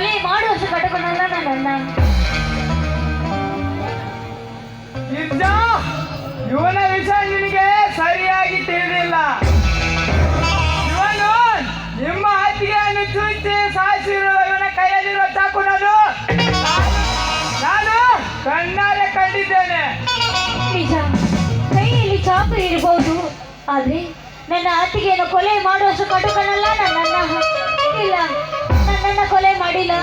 ಕೊಲೆ ಮಾಡುವಷ್ಟು ಕಟ್ಟಕೊಂಡಲ್ಲ ನನ್ನ ಇವನ ವಿಷಯ ನಿನಗೆ ಸರಿಯಾಗಿ ತಿಳಿದಿಲ್ಲ. ಇವನು ನಿಮ್ಮ ಅತ್ತಿಗೆಯನ್ನು ಚುಚ್ಚಿ ಸಾಯಿಸಿರುವ ಇವನ ಕೈಯಲ್ಲಿರುವ ಚಾಕು ನಾನು ಕಣ್ಣಾರೆ ಕಂಡಿದ್ದೇನೆ. ನಿಜ, ಕೈಯಲ್ಲಿ ಚಾಕು ಇರಬಹುದು, ಆದ್ರೆ ನನ್ನ ಅತ್ತಿಗೆಯನ್ನು ಕೊಲೆ ಮಾಡುವಷ್ಟು ಕಟುಕನಲ್ಲ ನನ್ನನ್ನ. ಇಲ್ಲ, ನನ್ನನ್ನ ಕೊಲೆ ಮಾಡಿಲ್ಲ.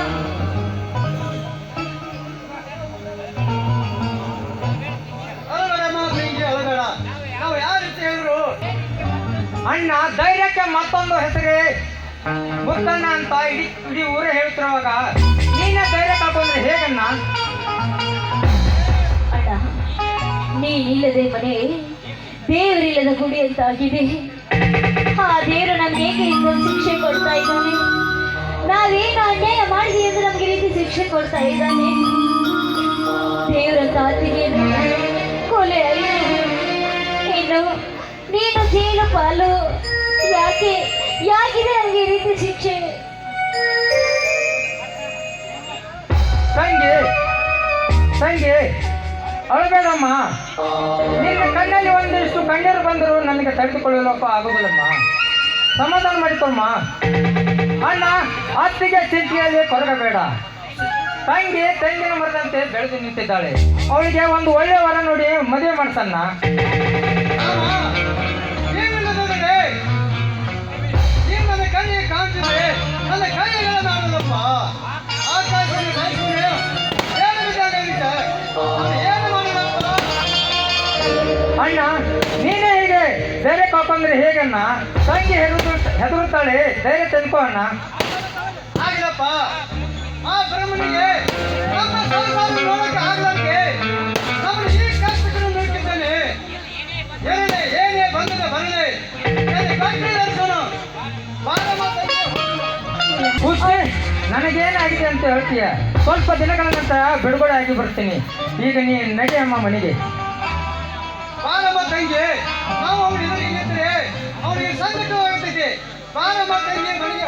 ನಾವು ಯಾವ ರೀತಿ ಹೇಳಿದ್ರು ಅಣ್ಣ ಧೈರ್ಯಕ್ಕೆ ಮತ್ತೊಂದು ಹೆಸರೇ ಮುತ್ತಣ್ಣ ಅಂತ ಇಡೀ ಊರೇ ಹೇಳ್ತಿರುವಾಗ ನೀನೇ ಧೈರ್ಯ ಕಳ್ಕೊಂಡ್ರೆ ಹೇಗಣ್ಣ? ಅಣ್ಣ, ನೀನಿಲ್ಲದೆ ಮನೆ ದೇವರಿಲ್ಲದ ಗುಡಿ ಅಂತ ಆಗಿದೆ. ಆ ದೇವರು ನಮ್ಗೆ ಏಕೆ ಇಂದೊಂದು ಶಿಕ್ಷೆ ಕೊಡ್ತಾ ಇದ್ದಾನೆ? ನಾವೇನು ಅನ್ಯಾಯ ಮಾಡಿದ್ವಿ ಎಂದು ನಮ್ಗೆ ರೀತಿ ಶಿಕ್ಷೆ ಕೊಡ್ತಾ ಇದ್ದಾನೆ. ದೇವರಂತ ಅತ್ತಿಗೆ ಕೊಲೆ ಆಯಿತು, ಇನ್ನು ನೀನು ಜೈಲು ಪಾಲು. ಯಾಕಿದೆ ನಮ್ಗೆ ಈ ರೀತಿ ಶಿಕ್ಷೆ? ತಂಗಿ ಅಳಬೇಡಮ್ಮ. ನಿನ್ನ ಕಣ್ಣಲ್ಲಿ ಒಂದಿಷ್ಟು ಕಣ್ಣೀರು ಬಂದರೂ ನನಗೆ ತಡೆದುಕೊಳ್ಳಲಪ್ಪ ಆಗುದಿಲ್ಲಮ್ಮ. ಸಮಾಧಾನ ಮಾಡಿಕೊಮ್ಮ. ಅಣ್ಣ ಅತ್ತಿಗೆ ಚಿಂತೆಯಲ್ಲಿ ಕೊರಗಬೇಡ. ತಂಗಿನ ಮರದಂತೆ ಬೆಳೆದು ನಿಂತಿದ್ದಾಳೆ. ಅವಳಿಗೆ ಒಂದು ಒಳ್ಳೆ ವರ ನೋಡಿ ಮದುವೆ ಮಾಡ್ಸಣ್ಣ. ಕಣ್ಣಿಗೆ ಕಾಣ್ತಿದೆ, ನನ್ನ ಕೈಗಳನ್ನು ಆಡಲಪ್ಪ. ಅಣ್ಣ ನೀನೇ ಹೀಗೆ ಧೈರ್ಯ ಕಾಕೊಂಡ್ರೆ ಹೇಗಣ್ಣ? ತಂಗಿ ಹೆದರುತ್ತಾಳೆ, ಧೈರ್ಯ ತಂದ್ಕೋ ಅಣ್ಣ. ಆಗ್ಲಪ್ಪ, ಆ ಬ್ರಹ್ಮನಿಗೆ ನಮ್ಮ ಸಂಸಾರ ನೋಡಕ್ಕೆ ಆಗ್ಲಂಗೆ ನಮ್ಮನ್ನು ಈ ಕಷ್ಟಗಳನ್ನು ನೋಡ್ತಿದ್ದಾನೆ. ಏನೇ ಬಂದದೆ ನನಗೇನಾಗಿದೆ ಅಂತ ಹೇಳ್ತೀಯ? ಸ್ವಲ್ಪ ದಿನಗಳ ನಂತರ ಬಿಡುಗಡೆ ಆಗಿ ಬರ್ತೀನಿ. ಈಗ ನೀ ನಡಿ ಅಮ್ಮ ಮನೆಗೆ. ಬಾರಮ್ಮ ತಂಗಿ, ನಾವು ಅವ್ರ ಎದುರಿಗೆ ನಿಂತರೆ ಅವನಿಗೆ ಸಂಕಟವಾಗುತ್ತಿದೆ. ಬಾರಮ್ಮ ತಂಗಿ ಮನೆಗೆ.